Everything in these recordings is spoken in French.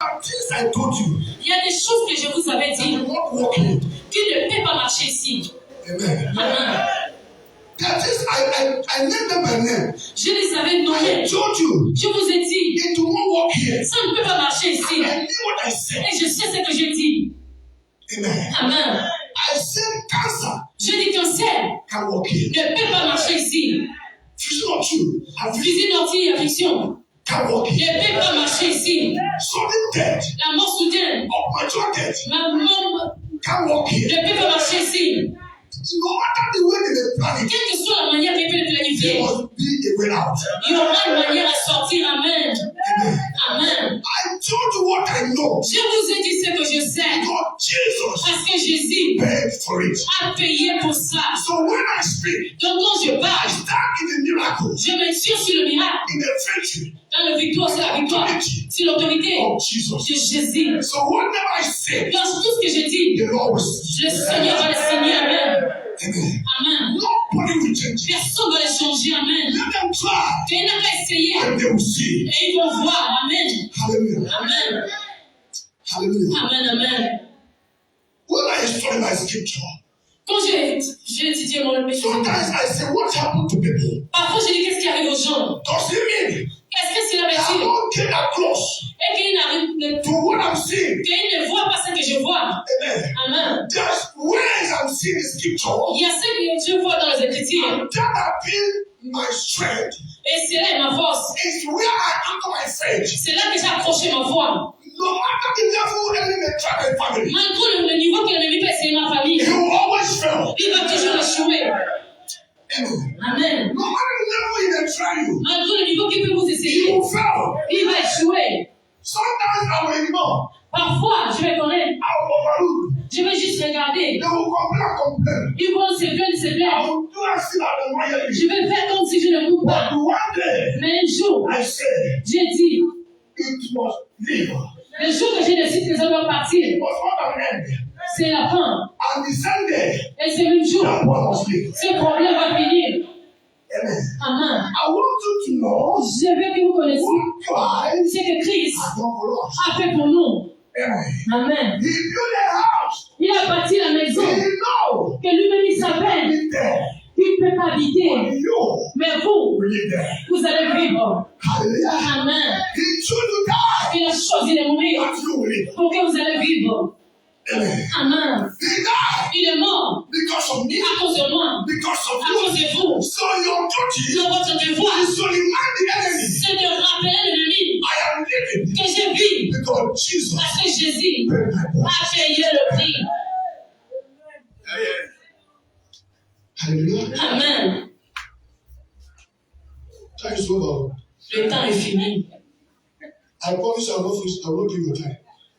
Things I told you. Il y a des choses que je vous avais dit. Tu ne peux pas marcher ici. Amen. Amen. That is, I named them by name. Je les avais nommés. I told you. Je vous ai dit. It won't walk here. Ça ne peut pas marcher ici. I knew what I said. Et je sais ce que je dis. Amen. Amen. I said cancer. Je dis cancer. Can walk here. Ne peut pas marcher ici. Fusion of you. Fusil d'anti-affliction. Can walk Ne here. peut pas marcher ici. Sudden death. La mort soudaine. Of mature death. Ma mort Can walk here. ne peut pas marcher ici. No matter the way they plan it. Quelle que soit la manière qu'ils peuvent planifier. There must be a way out. Il y aura une manière à sortir. Amen. Amen. Amen. I told you what I know. Je vous ai dit ce que je sais. God, Jesus Parce que Jésus paid for it. a payé pour ça. So when I speak, Donc quand je I parle, stand in the miracle, je me tire sur le miracle. in the victory Dans le victoire, c'est la victoire. C'est l'autorité of de Jesus. Jésus. So whatever I say, Dans tout ce que je dis, the Lord will le Seigneur va le signer. Amen. Amen. Amen. Nobody will change it. Personne ne va le changer. Amen. Let them try, Qu'il n'a qu'à essayer. and they will see. Et ils vont voir. Amen. Hallelujah. Amen. Hallelujah. Amen. Amen. When I study my scripture, Quand j'ai étudié mon sometimes I say, what happened to people? parfois je dis qu'est-ce qui arrive aux gens? Does it mean Qu'est-ce que cela veut I dire? don't get that close Et qu'ils n'arrivent to what I'm seeing? qu'ils ne voient pas ce que je vois. Amen. Amen. There's ways I'm seeing the scripture Il y a ce que je vois dans les Écritures. that have been my strength. Et c'est là ma force. It's where I anchor my faith. C'est là que j'ai accroché ma foi. No matter the level enemy may try my family, Malgré le niveau que l'ennemi peut essayer ma famille, he will always fail. il va toujours échouer. Amen. Amen. No matter the level he may try you, Malgré le niveau qu'il peut vous he essayer, will fail. il va échouer. Sometimes I will ignore. Parfois, je vais connaître. I will overlook. Je vais juste regarder. They will complain. Ils vont se I plaindre. will do as if I don't want you. Je vais faire comme si je ne coupe But pas. one day, Mais un jour, I said, j'ai dit, it must live. le jour que j'ai décidé que ça doit partir, It must not have ended. c'est la fin. And the same day, Et c'est le jour, that one must live. ce problème va finir. Amen. Amen. I want you to know Je veux que vous connaissiez what Christ ce que Christ has done for us. a fait pour nous. Amen. Amen. He built a house. Il a bâti la maison He knows que lui-même il s'appelle. he there. Il ne peut pas habiter. You Mais vous, will live there. vous allez vivre. Hallelujah. Amen. He chose to die. Il a choisi de mourir But you will live. pour que vous allez vivre. Amen. Amen. He died Il est mort because of me. à cause de moi, Because of à you. cause de vous. So your duty Donc votre devoir, is to remind the enemy, c'est de rappeler l'ennemi I am living que je vis because Jesus parce que Jésus paid my price. a payé le prix. Hallelujah. Amen. Time is over. Le temps est fini. I promise I will not finish. I will not give you time.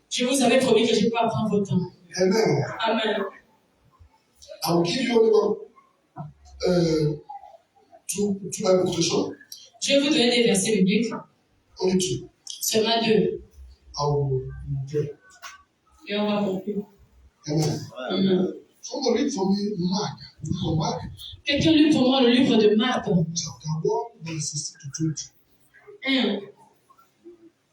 Je vous avais promis que je ne vais pas prendre votre temps. Amen. Amen. I will give you only two Bible quotations. Je vais vous donner des versets bibliques. Only two. Seulement 2. I will pray. Et on va conclure. Amen. Amen. Someone read for me Mark. From Mark Quelqu'un lit pour moi le livre de Marc. chapter 1, verse 16 to 20. 1.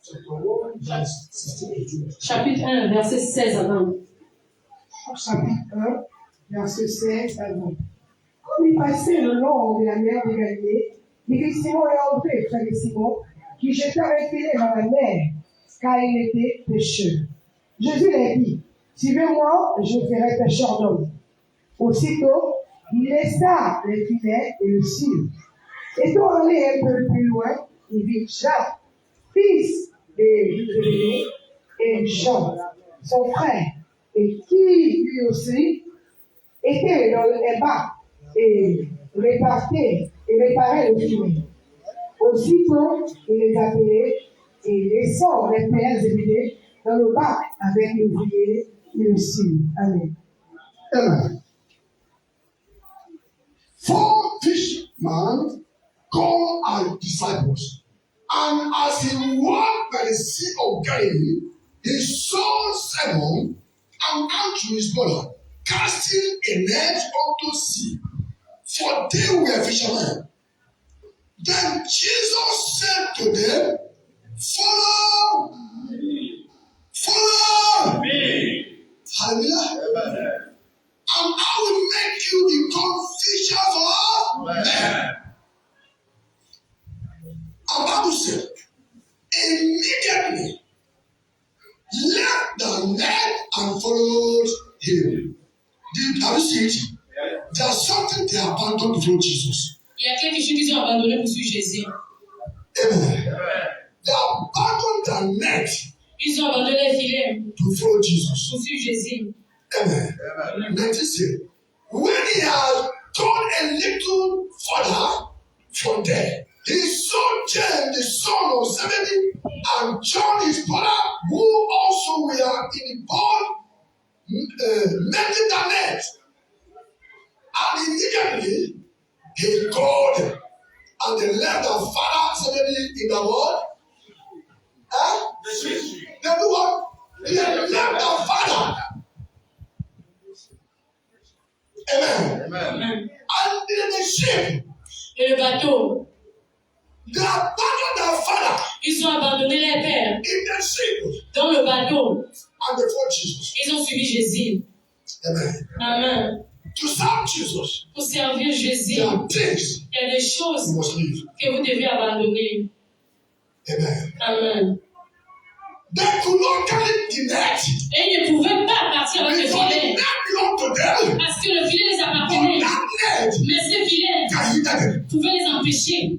Chapter 1, verse 16 to 20. Chapitre 1, verset 16 à 20. Chapitre 1, verset 16 à 20. Comme il passait le long de la mer de Galilée, il vit Simon et André, frère de Simon, qui jetèrent un filet dans la mer, car il était pêcheur. Jésus leur dit, suivez-moi, je ferai pêcheur d'hommes. Aussitôt, il laissa les filets et le suivit. Étant allé un peu plus loin, il vit Jacques, fils de Zébédée, et Jean, son frère, et qui lui aussi était dans les bacs et réparait le filet. Aussitôt, il les appelait et laissant les pères Zébédée dans le bac avec l'ouvrier, il le suivit. Amen. Amen. 4 fishermen come as disciples. And as he walked by the sea of Galilee, he saw Simon and Andrew his brother casting a net unto sea, for they were fishermen. Then Jesus said to them, Follow me, the net and followed him. Have you seen it? There's something they abandoned to follow Jesus. Il y a quelque chose qu'ils ont abandonné pour suivre Jésus. Amen. They abandoned the net. Ils ont abandonné les filets to follow Jesus. pour suivre Jésus. Amen. Amen. Notice it. When he had gone a little further from there, he saw James, the son of Zebedee, and John, his brother, who also were in the boat, mending the net. And immediately he called them, and they left their father Zebedee in the world. They do what? They left their father. Amen. Amen. And in the ship, Et le bateau, they abandoned their father ils ont abandonné les pères in the ship dans le bateau. and they followed Jesus. Ils ont suivi Jésus. Amen. Amen. To serve Jesus, Pour servir Jésus, there are things il y a des you choses must leave. que vous devez abandonner. Amen. Amen. They could not carry the net Et ils ne pouvaient pas partir avec le because the filet net belonged to them. parce que le filet les But appartenait. that net Mais ce filet can hinder them. pouvait les empêcher.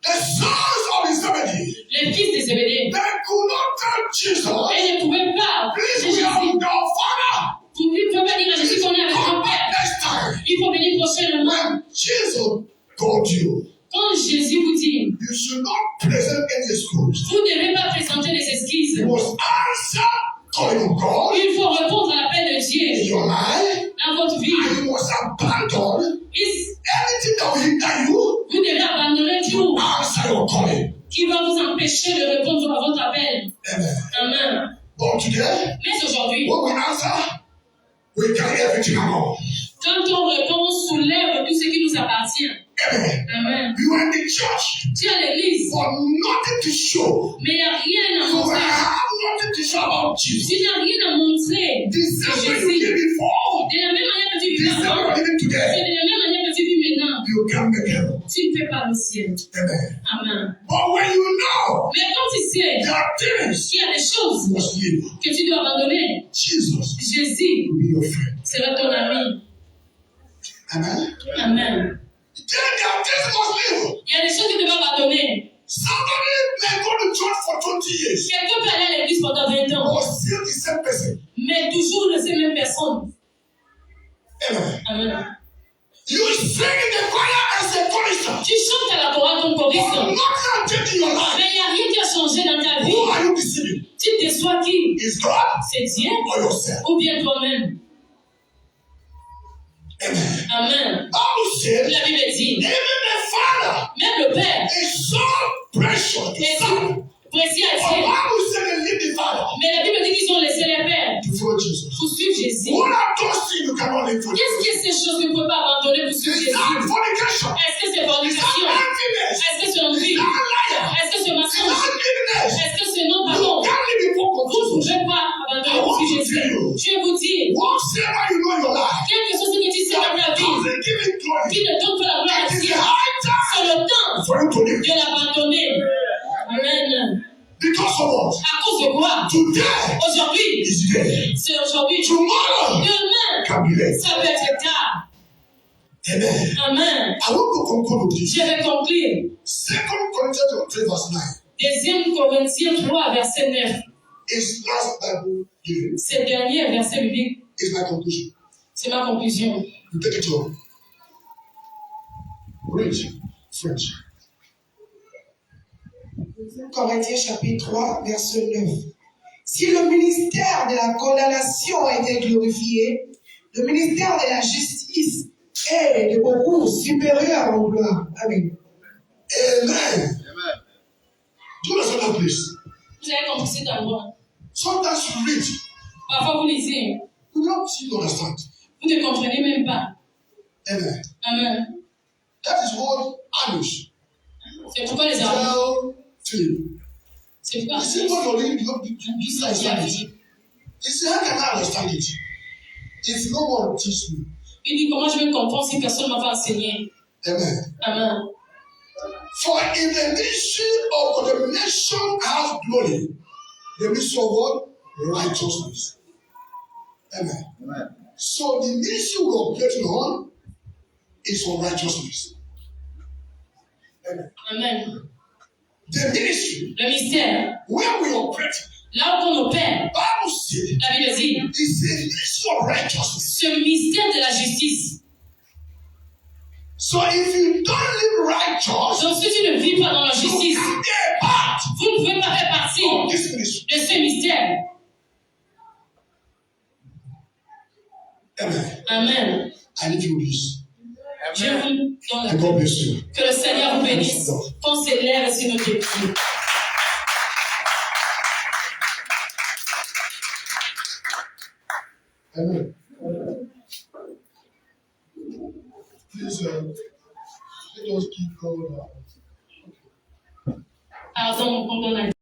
The sons of the Zebedee, Les fils de Zébédée, they could not tell Jesus, et ils ne pouvaient pas please, dire we are Jésus. with our father. Ils ne pouvaient pas dire à Jésus qu'on est avec ton Come back père. next time. Il faut venir prochainement. When Jesus told you, Quand Jésus vous dit, you should not present any excuse. vous ne devez pas présenter des excuses. You must answer calling of God Il faut répondre à l'appel de in Dieu your life, dans votre vie. and you must abandon Il- anything that will hinder you Vous devez abandonner to tout answer your calling. qui va vous empêcher de répondre à votre appel. Amen. Amen. But today, Mais aujourd'hui, when we answer, we carry everything along. quand on répond, on soulève tout ce qui nous appartient. Amen. Amen. You are in the church Tu es à l'église, for nothing to show. mais il n'y a rien à You montrer. have nothing to show about Jesus. Tu n'as rien à montrer The de same way you Jésus. did before, De la même manière que tu the vis same way avant, you're living c'est today, de la même manière que tu vis maintenant. you can make heaven. Tu ne fais pas le ciel. Amen. Amen. But when you know Mais quand tu sais there are things qu'il y a des choses you must leave, que tu dois abandonner, Jesus Jésus will be your friend. sera ton ami. Amen. Amen. Then there are things you must leave. Il y a des choses que tu dois abandonner. Somebody may go to church for 20 years, Quelqu'un peut aller à l'église pendant 20 ans, but still the same person. mais toujours de ces mêmes personnes. Amen. Amen. You sing in the choir as a chorister. Tu chantes à la chorale comme But choriste, nothing has changed in your life. mais il n'y a rien qui a changé dans ta Who vie. are you deceiving? Tu déçois qui? Is God C'est Dieu or yourself? ou bien toi-même? Amen. Amen. Bible says, La Bible dit, even the Father même le Père is so precious to est serve. précieux à But Dieu. Bible says they leave the Father Mais la Bible dit qu'ils ont laissé les pères to follow Jesus. pour suivre Jésus. What are those things you cannot live for? Qu'est-ce que ces choses que vous ne pouvez pas abandonner pour suivre Is that Jésus? fornication? Est-ce que c'est Is that fornication? emptiness? Est-ce que c'est envie? Is that liar? Est-ce que c'est Is mensonge? that goodness? Est-ce que c'est non You pardon? can't live before Vous ne Jesus. pouvez pas abandonner pour suivre Jésus. Je vais vous dire, Whatsoever you know in your life, quelque chose que tu sais dans ta vie doesn't give it glory. qui ne donne pas la gloire à It is Dieu, the high time c'est le temps for you to live. de l'abandonner. Amen. Because of what? À cause de quoi? Today Aujourd'hui, is the day. c'est aujourd'hui. Tomorrow Demain, can be late. ça peut être tard. Amen. Amen. I want to conclude with this. Je vais conclure. 2 Corinthians 3 verse 9 Deuxième Corinthiens 3, verset 9. is last Bible giving. Ce dernier verset biblique, Is my conclusion. c'est ma conclusion. You take it home. Read French. 2 Corinthiens chapitre 3, verset 9. Si le ministère de la condamnation a été glorifié, le ministère de la justice est de beaucoup supérieur en gloire. Amen. Amen. Do you understand that, please? Vous avez compris cet endroit. Sometimes you read, Parfois vous lisez, you don't seem to understand. vous ne comprenez même pas. Amen. Amen. That is what Amish C'est pourquoi les armes. tell Philip. C'est pourquoi. You see what you're reading, you understand it. He said, how can I understand it? If no one teach me. Il dit comment je vais comprendre si personne ne m'a pas enseigné. Amen. Amen. For if the mission of condemnation has glory, The ministry of what? Righteousness. Amen. So the ministry we are operating on is for righteousness. Amen. Amen. The ministry Le mystère, where we operate, là où on opère, Bible says, la Bible dit, is a ministry of righteousness. ce mystère de la justice. So if you don't live righteous, Donc si tu ne vis pas dans la you justice, can't be a part vous ne pouvez pas faire partie of this ministry. de ce mystère. Amen. Amen. I leave you with this. Je vous donne la And God bless you. Que le Seigneur vous bénisse. Qu'on s'élève sur nos pieds. Amen. Please, let us keep God. Pardon, on a